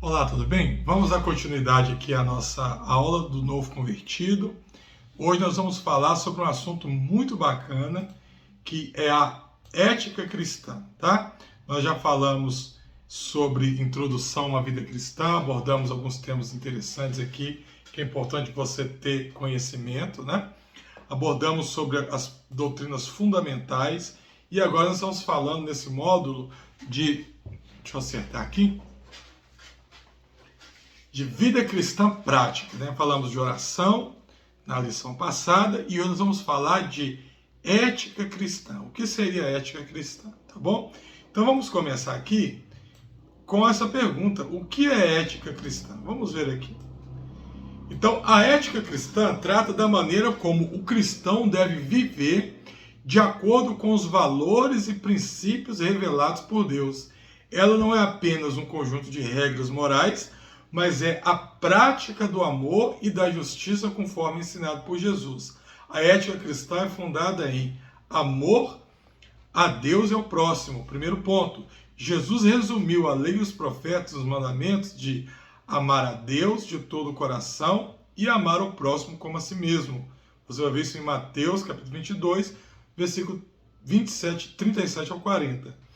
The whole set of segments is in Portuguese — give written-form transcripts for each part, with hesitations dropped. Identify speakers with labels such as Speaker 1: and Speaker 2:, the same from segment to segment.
Speaker 1: Olá, tudo bem? Vamos dar continuidade aqui à nossa aula do Novo Convertido. Hoje nós vamos falar sobre um assunto muito bacana, que é a ética cristã, tá? Nós já falamos sobre introdução a uma vida cristã, abordamos alguns temas interessantes aqui, que é importante você ter conhecimento, né? Abordamos sobre as doutrinas fundamentais e agora nós estamos falando nesse módulo deixa eu acertar aqui, de vida cristã prática, né? Falamos de oração na lição passada e hoje nós vamos falar de ética cristã. O que seria ética cristã, tá bom? Então vamos começar aqui com essa pergunta: o que é ética cristã? Vamos ver aqui. Então, a ética cristã trata da maneira como o cristão deve viver de acordo com os valores e princípios revelados por Deus. Ela não é apenas um conjunto de regras morais, mas é a prática do amor e da justiça conforme ensinado por Jesus. A ética cristã é fundada em amor a Deus e ao próximo. Primeiro ponto, Jesus resumiu a lei e os profetas, os mandamentos de amar a Deus de todo o coração e amar o próximo como a si mesmo. Você vai ver isso em Mateus, capítulo 22, versículo 27, 37 ao 40.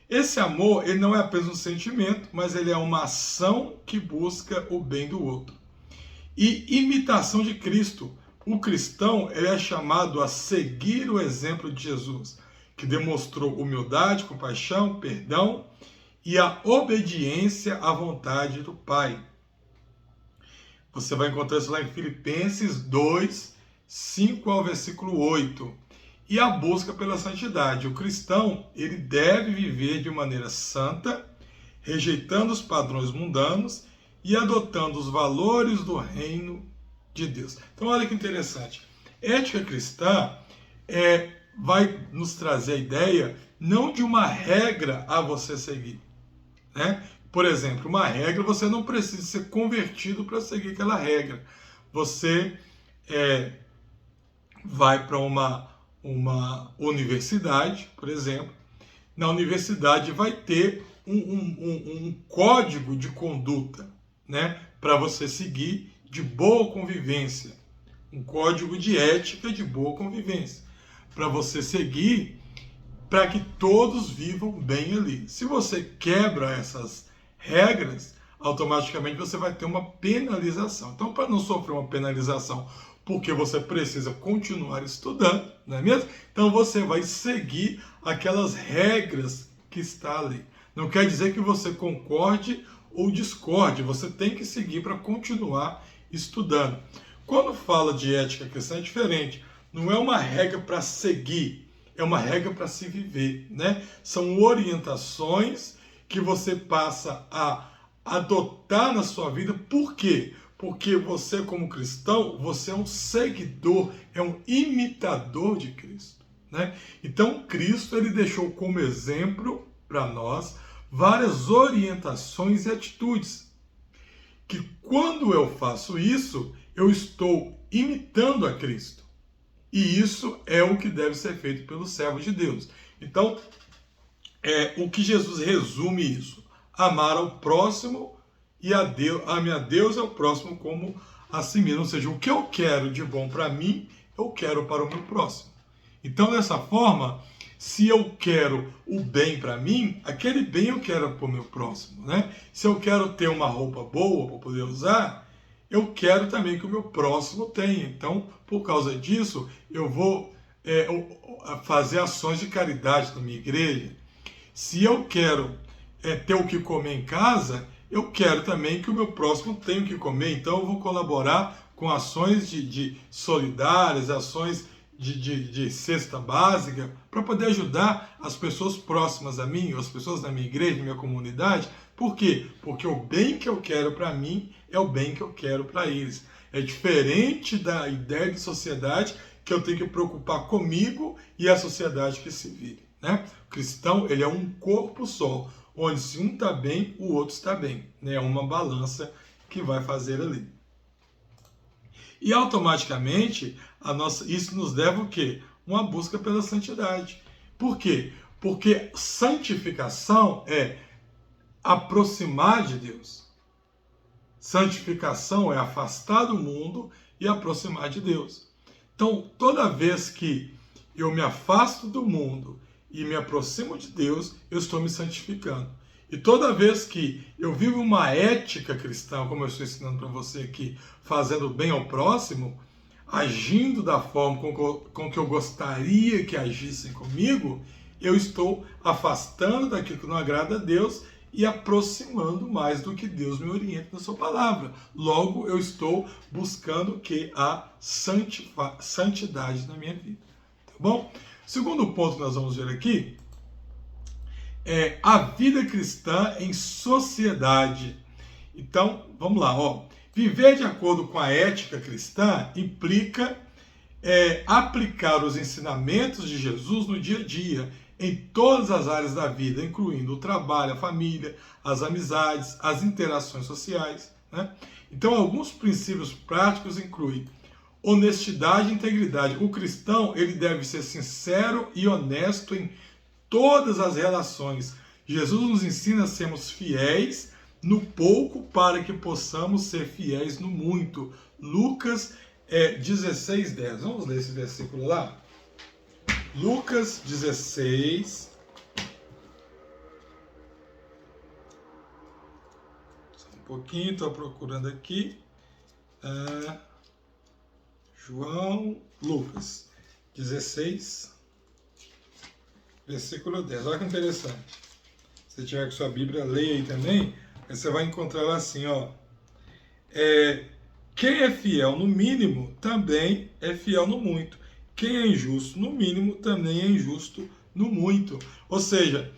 Speaker 1: Esse amor, ele não é apenas um sentimento, mas ele é uma ação que busca o bem do outro. E imitação de Cristo. O cristão, ele é chamado a seguir o exemplo de Jesus, que demonstrou humildade, compaixão, perdão e a obediência à vontade do Pai. Você vai encontrar isso lá em Filipenses 2, 5 ao versículo 8. E a busca pela santidade. O cristão, ele deve viver de maneira santa, rejeitando os padrões mundanos e adotando os valores do reino de Deus. Então, olha que interessante. Ética cristã vai nos trazer a ideia não de uma regra a você seguir, né? Por exemplo, uma regra, você não precisa ser convertido para seguir aquela regra. Você vai para uma universidade, por exemplo. Na universidade vai ter um código de conduta, né, para você seguir, de boa convivência, um código de ética de boa convivência, para você seguir, para que todos vivam bem ali. Se você quebra essas regras, automaticamente você vai ter uma penalização. Então, para não sofrer uma penalização, porque você precisa continuar estudando, não é mesmo? Então você vai seguir aquelas regras que está ali. Não quer dizer que você concorde ou discorde, você tem que seguir para continuar estudando. Quando fala de ética cristã é diferente, não é uma regra para seguir, é uma regra para se viver, né? São orientações que você passa a adotar na sua vida. Por quê? Porque você, como cristão, você é um seguidor, é um imitador de Cristo, né? Então, Cristo, ele deixou como exemplo para nós várias orientações e atitudes, que quando eu faço isso, eu estou imitando a Cristo. E isso é o que deve ser feito pelos servos de Deus. Então, o que Jesus resume isso? Amar ao próximo e a Deus e ao próximo como a si mesmo. Ou seja, o que eu quero de bom para mim, eu quero para o meu próximo. Então, dessa forma, se eu quero o bem para mim, aquele bem eu quero para o meu próximo, né? Se eu quero ter uma roupa boa para poder usar, eu quero também que o meu próximo tenha. Então, por causa disso, eu vou fazer ações de caridade na minha igreja. Se eu quero ter o que comer em casa, eu quero também que o meu próximo tenha o que comer. Então eu vou colaborar com ações de solidárias, ações de cesta básica, para poder ajudar as pessoas próximas a mim, as pessoas da minha igreja, da minha comunidade. Por quê? Porque o bem que eu quero para mim é o bem que eu quero para eles. É diferente da ideia de sociedade que eu tenho que preocupar comigo e a sociedade que se vive, né? O cristão, ele é um corpo só, onde se um está bem, o outro está bem, né? É uma balança que vai fazer ali. E automaticamente, isso nos leva o quê? Uma busca pela santidade. Por quê? Porque santificação é aproximar de Deus. Santificação é afastar do mundo e aproximar de Deus. Então, toda vez que eu me afasto do mundo e me aproximo de Deus, eu estou me santificando. E toda vez que eu vivo uma ética cristã, como eu estou ensinando para você aqui, fazendo bem ao próximo, agindo da forma com que eu gostaria que agissem comigo, eu estou afastando daquilo que não agrada a Deus e aproximando mais do que Deus me orienta na sua palavra. Logo, eu estou buscando que a santidade na minha vida. Tá bom? Segundo ponto que nós vamos ver aqui é a vida cristã em sociedade. Então, vamos lá, ó. Viver de acordo com a ética cristã implica aplicar os ensinamentos de Jesus no dia a dia, em todas as áreas da vida, incluindo o trabalho, a família, as amizades, as interações sociais, né? Então, alguns princípios práticos incluem honestidade e integridade. O cristão, ele deve ser sincero e honesto em todas as relações. Jesus nos ensina a sermos fiéis no pouco para que possamos ser fiéis no muito. Lucas 16:10. Vamos ler esse versículo lá? Lucas 16. Só um pouquinho, estou procurando aqui. Lucas 16, versículo 10. Olha que interessante. Se você tiver com sua Bíblia, leia aí também. Aí você vai encontrar lá assim, ó. Quem é fiel no mínimo, também é fiel no muito. Quem é injusto no mínimo, também é injusto no muito. Ou seja,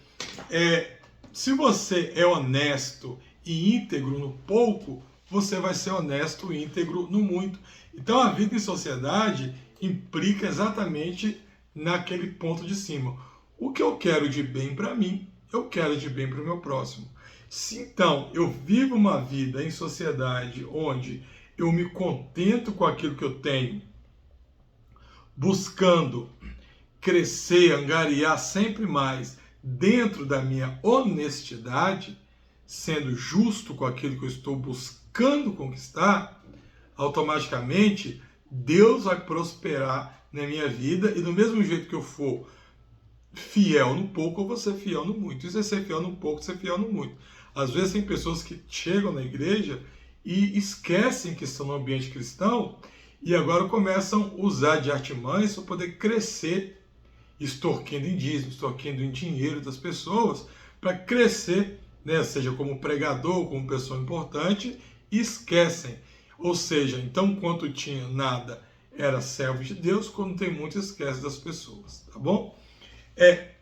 Speaker 1: se você é honesto e íntegro no pouco, você vai ser honesto e íntegro no muito. Então a vida em sociedade implica exatamente naquele ponto de cima. O que eu quero de bem para mim, eu quero de bem para o meu próximo. Se então eu vivo uma vida em sociedade onde eu me contento com aquilo que eu tenho, buscando crescer, angariar sempre mais dentro da minha honestidade, sendo justo com aquilo que eu estou buscando conquistar, automaticamente Deus vai prosperar na minha vida, e do mesmo jeito que eu for fiel no pouco, eu vou ser fiel no muito. Isso é ser fiel no pouco, ser fiel no muito. Às vezes tem pessoas que chegam na igreja e esquecem que estão no ambiente cristão e agora começam a usar de artimanhas para poder crescer, extorquindo em dízimo, extorquindo em dinheiro das pessoas, para crescer, né, seja como pregador, como pessoa importante, e esquecem. Ou seja, então, quando tinha nada, era servo de Deus, quando tem muito, esquece das pessoas, tá bom?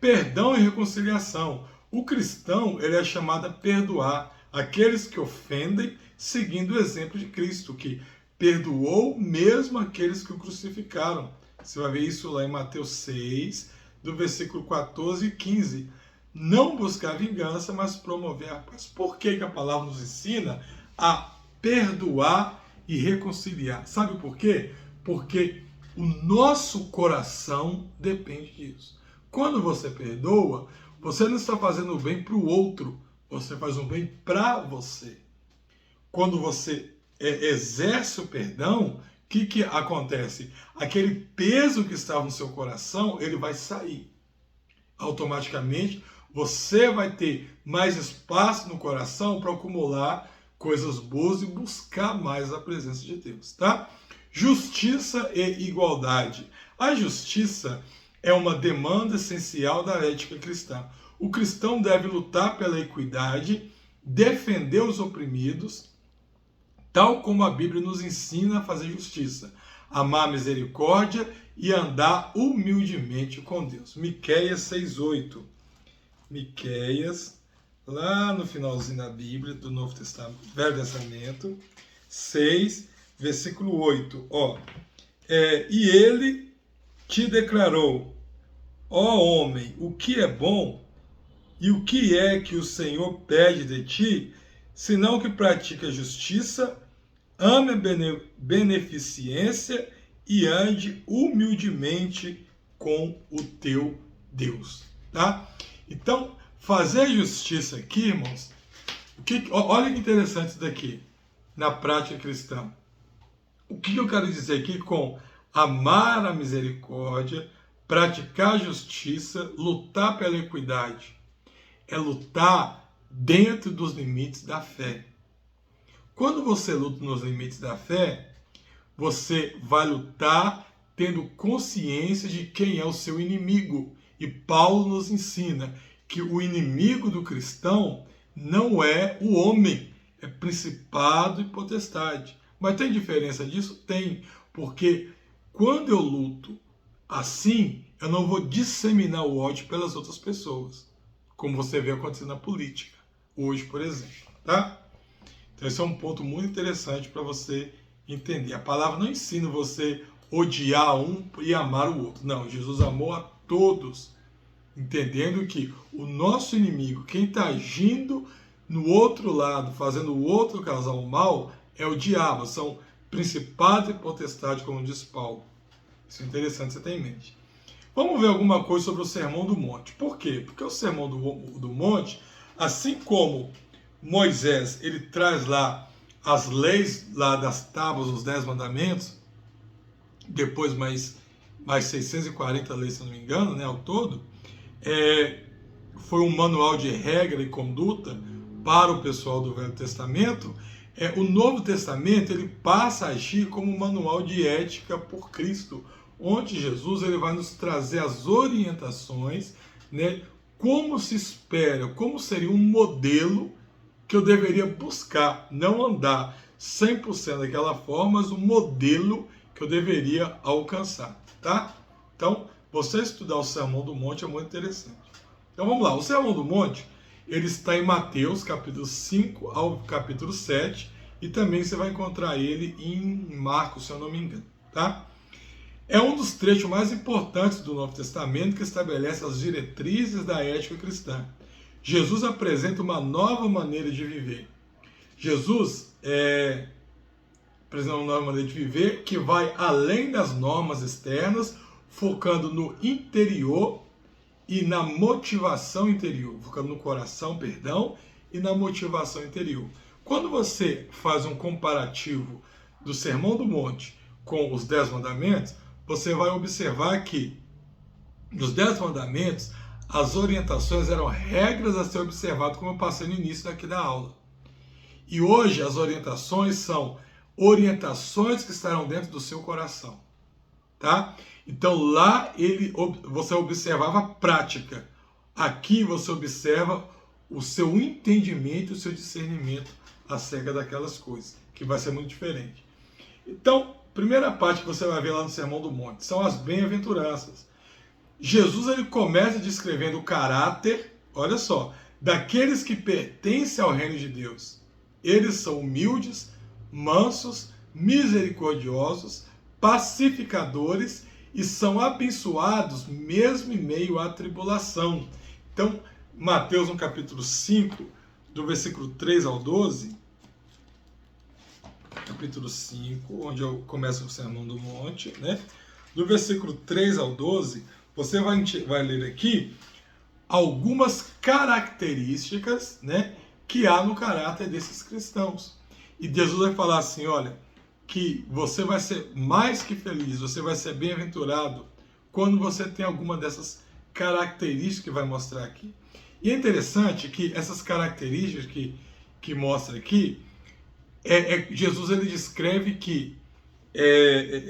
Speaker 1: Perdão e reconciliação. O cristão, ele é chamado a perdoar aqueles que ofendem, seguindo o exemplo de Cristo, que perdoou mesmo aqueles que o crucificaram. Você vai ver isso lá em Mateus 6, do versículo 14 e 15. Não buscar vingança, mas promover a paz. Por que a palavra nos ensina a perdoar e reconciliar? Sabe por quê? Porque o nosso coração depende disso. Quando você perdoa, você não está fazendo o bem para o outro, você faz o bem para você. Quando você exerce o perdão, o que acontece? Aquele peso que estava no seu coração, ele vai sair. Automaticamente, você vai ter mais espaço no coração para acumular coisas boas e buscar mais a presença de Deus, tá? Justiça e igualdade. A justiça é uma demanda essencial da ética cristã. O cristão deve lutar pela equidade, defender os oprimidos, tal como a Bíblia nos ensina a fazer justiça, amar a misericórdia e andar humildemente com Deus. Miqueias 6:8. Miqueias, lá no finalzinho da Bíblia, do Novo Testamento, Velho Testamento, 6, versículo 8. E ele te declarou, ó homem, o que é bom e o que é que o Senhor pede de ti, senão que pratique a justiça, ame a beneficência e ande humildemente com o teu Deus. Tá? Então, fazer justiça aqui, irmãos, olha que interessante isso daqui. na prática cristã. O que eu quero dizer aqui com amar a misericórdia, praticar a justiça, lutar pela equidade? É lutar dentro dos limites da fé. Quando você luta nos limites da fé, você vai lutar tendo consciência de quem é o seu inimigo. E Paulo nos ensina que o inimigo do cristão não é o homem, é principado e potestade. Mas tem diferença disso? Tem, porque quando eu luto assim, eu não vou disseminar o ódio pelas outras pessoas, como você vê acontecendo na política, hoje, por exemplo, tá? Então esse é um ponto muito interessante para você entender. A palavra não ensina você odiar um e amar o outro. Não, Jesus amou a todos, entendendo que o nosso inimigo, quem está agindo no outro lado, fazendo o outro causar o mal, é o diabo. São principado e potestade, como diz Paulo. Isso é interessante você ter em mente. Vamos ver alguma coisa sobre o Sermão do Monte. Por quê? Porque o Sermão do Monte, assim como Moisés, ele traz lá as leis lá das tábuas, os 10 mandamentos, depois mais 640 leis, se não me engano, né, ao todo, foi um manual de regra e conduta para o pessoal do Velho Testamento. O Novo Testamento ele passa a agir como um manual de ética por Cristo, onde Jesus ele vai nos trazer as orientações, né, como se espera, como seria um modelo que eu deveria buscar, não andar 100% daquela forma, mas um modelo que eu deveria alcançar, tá? Então, você estudar o Sermão do Monte é muito interessante. Então vamos lá, o Sermão do Monte, ele está em Mateus, capítulo 5 ao capítulo 7, e também você vai encontrar ele em Marcos, se eu não me engano, tá? É um dos trechos mais importantes do Novo Testamento que estabelece as diretrizes da ética cristã. Jesus apresenta uma nova maneira de viver. Jesus apresenta uma nova maneira de viver que vai além das normas externas, focando no interior e na motivação interior, focando no coração, perdão, e na motivação interior. Quando você faz um comparativo do Sermão do Monte com os 10 mandamentos, você vai observar que nos 10 mandamentos as orientações eram regras a ser observado, como eu passei no início daqui da aula. E hoje as orientações são orientações que estarão dentro do seu coração, tá? Então lá você observava a prática. Aqui você observa o seu entendimento, o seu discernimento acerca daquelas coisas, que vai ser muito diferente. Então, primeira parte que você vai ver lá no Sermão do Monte são as bem-aventuranças. Jesus ele começa descrevendo o caráter, olha só, daqueles que pertencem ao reino de Deus. Eles são humildes, mansos, misericordiosos, pacificadores e são abençoados mesmo em meio à tribulação. Então, Mateus no capítulo 5, do versículo 3 ao 12, capítulo 5, onde eu começo o Sermão do Monte, né? Do versículo 3 ao 12, você vai ler aqui algumas características, né, que há no caráter desses cristãos. E Jesus vai falar assim, olha, que você vai ser mais que feliz, você vai ser bem-aventurado quando você tem alguma dessas características que vai mostrar aqui. E é interessante que essas características que mostra aqui, Jesus ele descreve que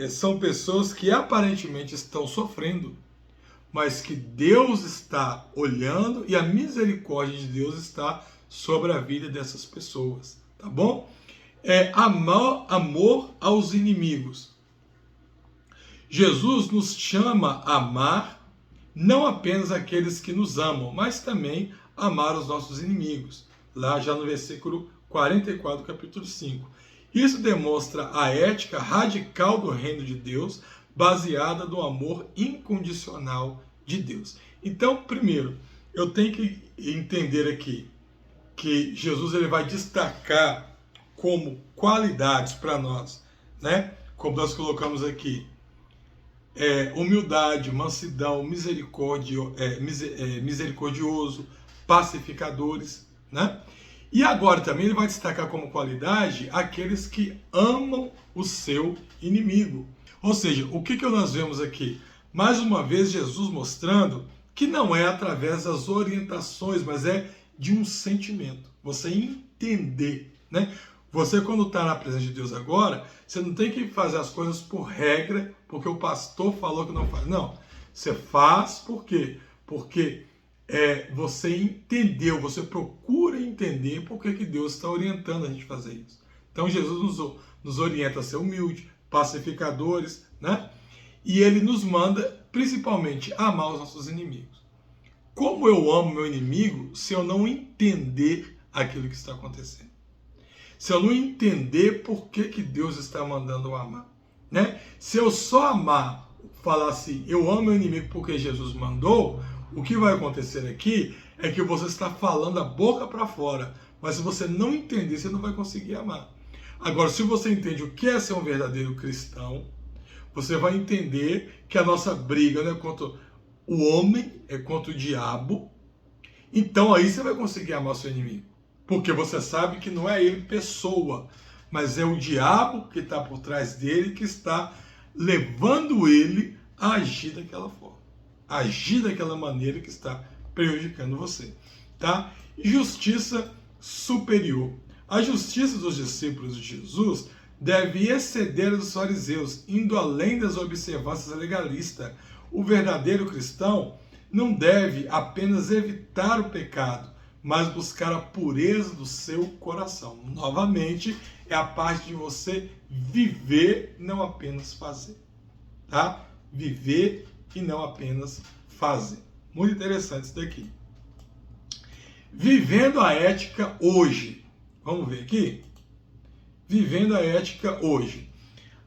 Speaker 1: são pessoas que aparentemente estão sofrendo, mas que Deus está olhando e a misericórdia de Deus está sobre a vida dessas pessoas, tá bom? Amor aos inimigos. Jesus nos chama a amar não apenas aqueles que nos amam, mas também amar os nossos inimigos. Lá já no versículo 44 do capítulo 5. Isso demonstra a ética radical do reino de Deus, baseada no amor incondicional de Deus. Então, primeiro, eu tenho que entender aqui que Jesus ele vai destacar como qualidades para nós, né? Como nós colocamos aqui, humildade, mansidão, misericordioso, pacificadores, né? E agora também ele vai destacar como qualidade aqueles que amam o seu inimigo. Ou seja, o que nós vemos aqui? Mais uma vez Jesus mostrando que não é através das orientações, mas é de um sentimento. Você entender, né? Você, quando está na presença de Deus agora, você não tem que fazer as coisas por regra, porque o pastor falou que não faz. Não. Você faz por quê? Porque você entendeu, você procura entender por que Deus está orientando a gente a fazer isso. Então Jesus nos orienta a ser humilde, pacificadores, né? E ele nos manda, principalmente, amar os nossos inimigos. Como eu amo meu inimigo se eu não entender aquilo que está acontecendo? Se eu não entender por que Deus está mandando eu amar, né? Se eu só amar, falar assim, eu amo meu inimigo porque Jesus mandou, o que vai acontecer aqui é que você está falando a boca para fora, mas se você não entender, você não vai conseguir amar. Agora, se você entende o que é ser um verdadeiro cristão, você vai entender que a nossa briga não é contra o homem, é contra o diabo. Então aí você vai conseguir amar seu inimigo. Porque você sabe que não é ele pessoa, mas é o diabo que está por trás dele, que está levando ele a agir daquela forma. Agir daquela maneira que está prejudicando você. Tá? Justiça superior. A justiça dos discípulos de Jesus deve exceder a dos fariseus, indo além das observâncias legalistas. O verdadeiro cristão não deve apenas evitar o pecado, mas buscar a pureza do seu coração. Novamente, é a parte de você viver, não apenas fazer. Tá? Viver e não apenas fazer. Muito interessante isso daqui. Vivendo a ética hoje. Vamos ver aqui? Vivendo a ética hoje.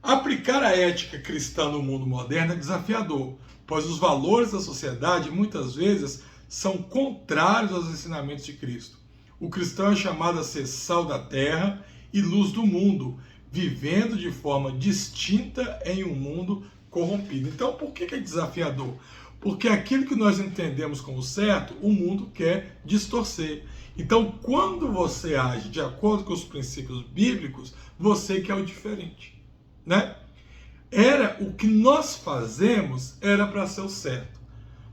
Speaker 1: Aplicar a ética cristã no mundo moderno é desafiador, pois os valores da sociedade muitas vezes são contrários aos ensinamentos de Cristo. O cristão é chamado a ser sal da terra e luz do mundo, vivendo de forma distinta em um mundo corrompido. Então, por que é desafiador? Porque aquilo que nós entendemos como certo, o mundo quer distorcer. Então, quando você age de acordo com os princípios bíblicos, você quer o diferente, né? O que nós fazemos era para ser o certo,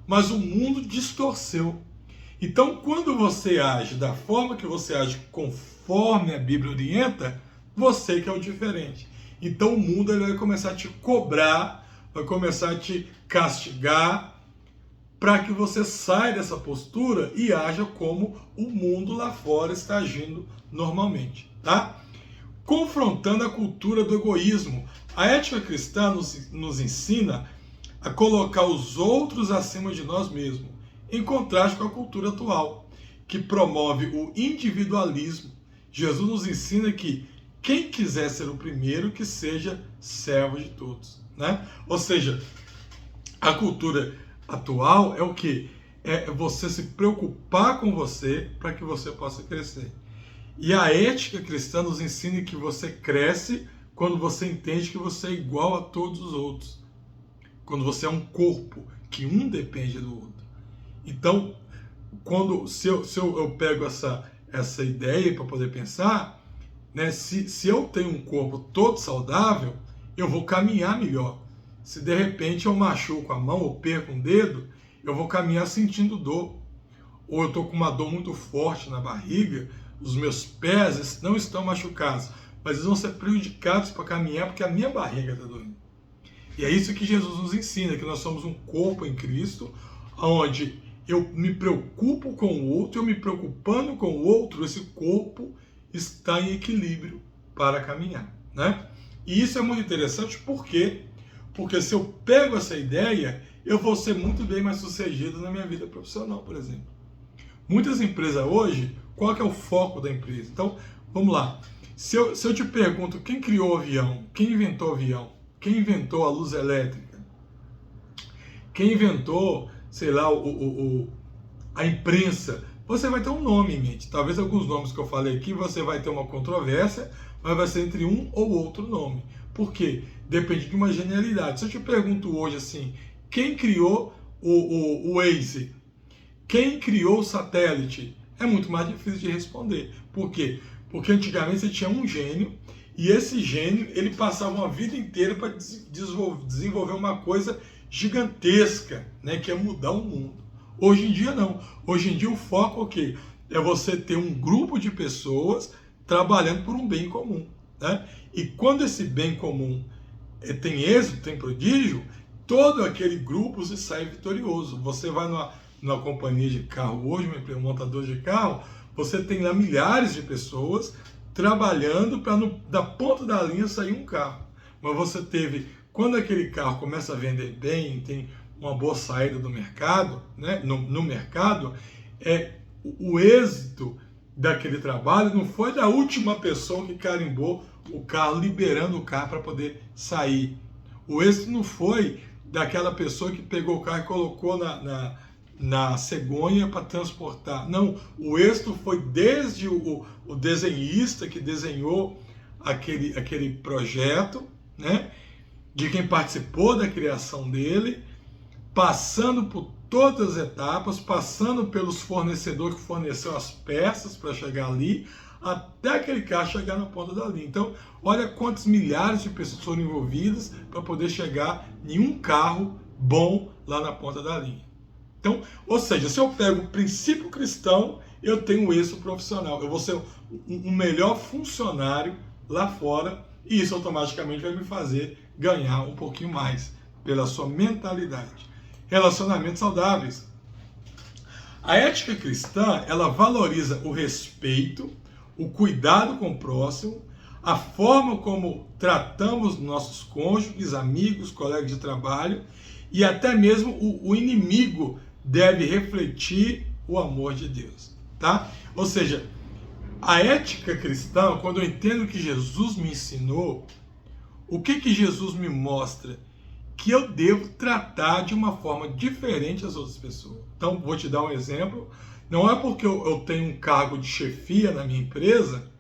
Speaker 1: mas o mundo distorceu. Então, quando você age da forma que você age conforme a Bíblia orienta, você quer o diferente. Então, o mundo ele vai começar a te cobrar, vai começar a te castigar, para que você saia dessa postura e haja como o mundo lá fora está agindo normalmente, tá? Confrontando a cultura do egoísmo. A ética cristã nos ensina a colocar os outros acima de nós mesmos, em contraste com a cultura atual, que promove o individualismo. Jesus nos ensina que quem quiser ser o primeiro, que seja servo de todos, né? Ou seja, a cultura atual é o que? É você se preocupar com você para que você possa crescer. E a ética cristã nos ensina que você cresce quando você entende que você é igual a todos os outros. Quando você é um corpo, que um depende do outro. Então, se eu pego essa ideia para poder pensar, né, se eu tenho um corpo todo saudável, eu vou caminhar melhor. Se de repente eu machuco a mão ou perco um dedo, eu vou caminhar sentindo dor. Ou eu estou com uma dor muito forte na barriga, os meus pés não estão machucados, mas eles vão ser prejudicados para caminhar porque a minha barriga está doendo. E é isso que Jesus nos ensina, que nós somos um corpo em Cristo, onde eu me preocupo com o outro, eu me preocupando com o outro, esse corpo está em equilíbrio para caminhar, né? E isso é muito interessante, por quê? Porque se eu pego essa ideia, eu vou ser muito bem mais sucedido na minha vida profissional, por exemplo. Muitas empresas hoje, qual que é o foco da empresa? Então, vamos lá. Se eu te pergunto quem criou o avião, quem inventou o avião, quem inventou a luz elétrica, quem inventou, sei lá, a imprensa, você vai ter um nome em mente. Talvez alguns nomes que eu falei aqui, você vai ter uma controvérsia, mas vai ser entre um ou outro nome. Por quê? Depende de uma genialidade. Se eu te pergunto hoje assim, quem criou o Waze? Quem criou o satélite? É muito mais difícil de responder, Por quê? Porque antigamente você tinha um gênio, e esse gênio ele passava uma vida inteira para desenvolver uma coisa gigantesca, né, que é mudar o mundo. Hoje em dia não. Hoje em dia o foco é o quê? É você ter um grupo de pessoas trabalhando por um bem comum, né? E quando esse bem comum tem êxito, tem prodígio, todo aquele grupo se sai vitorioso. Você vai numa companhia de carro hoje, um montador de carro, você tem lá milhares de pessoas trabalhando para da ponta da linha sair um carro. Mas você teve, quando aquele carro começa a vender bem, tem uma boa saída do mercado, né, no mercado, o êxito daquele trabalho não foi da última pessoa que carimbou o carro, liberando o carro para poder sair. O êxito não foi daquela pessoa que pegou o carro e colocou na cegonha para transportar. Não, o êxito foi desde o desenhista que desenhou aquele projeto, né, de quem participou da criação dele, passando por todas as etapas, passando pelos fornecedores que forneceu as peças para chegar ali, até aquele carro chegar na ponta da linha. Então, olha quantos milhares de pessoas foram envolvidas para poder chegar em um carro bom lá na ponta da linha. Então, ou seja, se eu pego o princípio cristão, eu tenho êxito profissional. Eu vou ser um melhor funcionário lá fora, e isso automaticamente vai me fazer ganhar um pouquinho mais pela sua mentalidade. Relacionamentos saudáveis. A ética cristã, ela valoriza o respeito, o cuidado com o próximo, a forma como tratamos nossos cônjuges, amigos, colegas de trabalho, e até mesmo o inimigo deve refletir o amor de Deus, tá? Ou seja, a ética cristã, quando eu entendo o que Jesus me ensinou, o que Jesus me mostra? Que eu devo tratar de uma forma diferente as outras pessoas. Então, vou te dar um exemplo. Não é porque eu tenho um cargo de chefia na minha empresa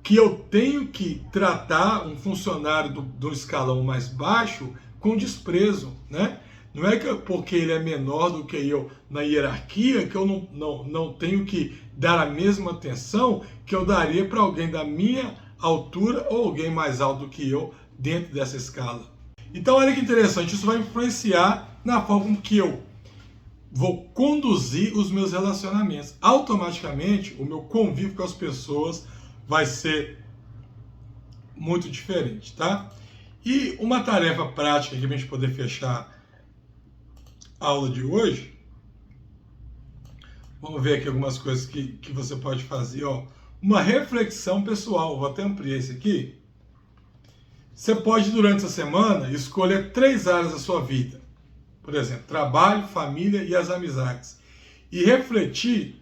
Speaker 1: que eu tenho que tratar um funcionário do escalão mais baixo com desprezo, né? Não é porque ele é menor do que eu na hierarquia que eu não tenho que dar a mesma atenção que eu daria para alguém da minha altura ou alguém mais alto do que eu dentro dessa escala. Então, olha que interessante, isso vai influenciar na forma como que eu vou conduzir os meus relacionamentos. Automaticamente, o meu convívio com as pessoas vai ser muito diferente, tá? E uma tarefa prática aqui para a gente poder fechar a aula de hoje. Vamos ver aqui algumas coisas que você pode fazer, ó. Uma reflexão pessoal, vou até ampliar isso aqui. Você pode, durante essa semana, escolher 3 áreas da sua vida. Por exemplo, trabalho, família e as amizades. E refletir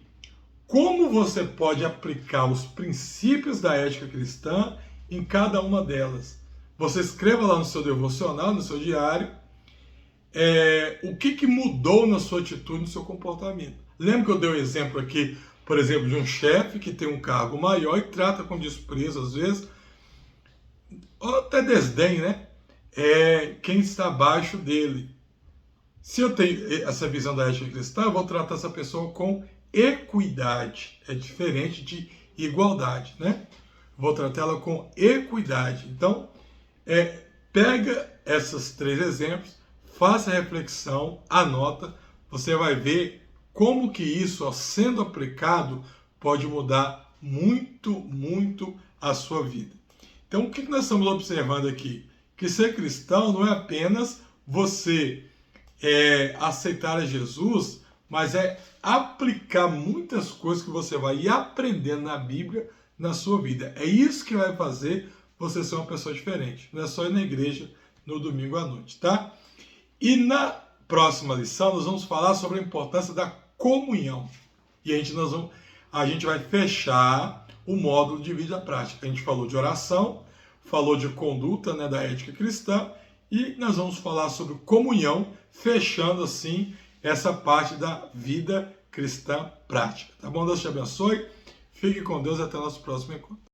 Speaker 1: como você pode aplicar os princípios da ética cristã em cada uma delas. Você escreva lá no seu devocional, no seu diário, o que mudou na sua atitude, no seu comportamento. Lembra que eu dei um exemplo aqui, por exemplo, de um chefe que tem um cargo maior e trata com desprezo, às vezes, ou até desdém, né? Quem está abaixo dele. Se eu tenho essa visão da ética cristã, eu vou tratar essa pessoa com equidade. É diferente de igualdade, né? Vou tratá-la com equidade. Então, pega esses 3 exemplos, faça a reflexão, anota, você vai ver como que isso, sendo aplicado, pode mudar muito, muito a sua vida. Então, o que nós estamos observando aqui? Que ser cristão não é apenas você aceitar a Jesus, mas é aplicar muitas coisas que você vai ir aprendendo na Bíblia na sua vida. É isso que vai fazer você ser uma pessoa diferente. Não é só ir na igreja no domingo à noite, tá? E na próxima lição nós vamos falar sobre a importância da comunhão. E a gente vai fechar o módulo de vida prática. A gente falou de oração, falou de conduta, né, da ética cristã, e nós vamos falar sobre comunhão, fechando assim essa parte da vida cristã prática. Tá bom? Deus te abençoe. Fique com Deus e até o nosso próximo encontro.